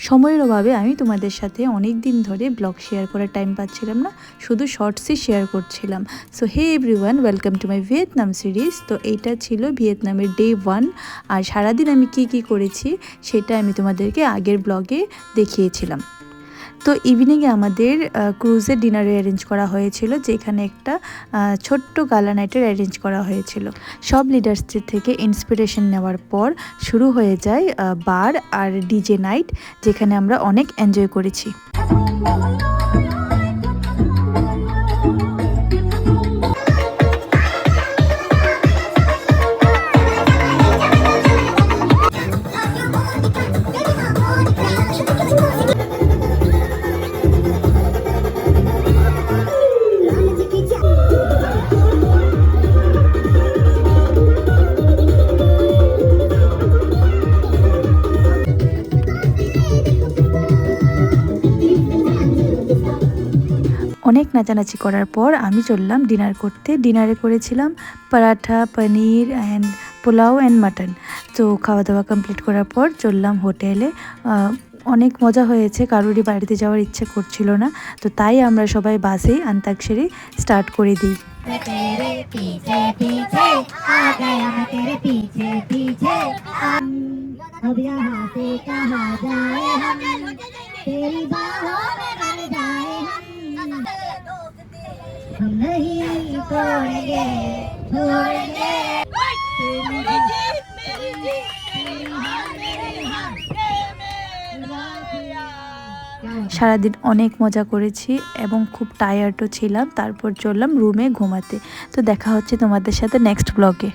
সময়ের অভাবে আমি তোমাদের সাথে অনেক দিন ধরে ব্লগ শেয়ার করার টাইম পাচ্ছিলাম না, শুধু শর্টসই শেয়ার করছিলাম। So hey everyone, welcome to my Vietnam series. তো এইটা ছিল ভিয়েতনামের ডে 1, আর সারাদিন আমি কি করেছি সেটা আমি তোমাদেরকে আগের ব্লগে দেখিয়েছিলাম। তো ইভিনিংয়ে আমাদের ক্রুজের ডিনারে অ্যারেঞ্জ করা হয়েছিল, যেখানে একটা ছোট্ট গালা নাইটের অ্যারেঞ্জ করা হয়েছিল। সব লিডার্সদের থেকে ইন্সপিরেশন নেওয়ার পর শুরু হয়ে যায় বার আর ডিজে নাইট, যেখানে আমরা অনেক এনজয় করেছি। অনেক নাচানাচি করার পর আমি চললাম ডিনার করতে। ডিনারে করেছিলাম পরাঠা, পনির অ্যান্ড পোলাও অ্যান্ড মাটন। তো খাওয়া দাওয়া কমপ্লিট করার পর চললাম হোটেলে। অনেক মজা হয়েছে, কারোরই বাড়িতে যাওয়ার ইচ্ছে করছিল না, তো তাই আমরা সবাই বাসেই আন্তাক্ষরী স্টার্ট করে দিই। সারাদিন অনেক মজা করেছি এবং খুব টায়ার্ডও ছিলাম। তারপর চললাম রুমে ঘুমাতে। তো দেখা হচ্ছে তোমাদের সাথে নেক্সট ব্লগে।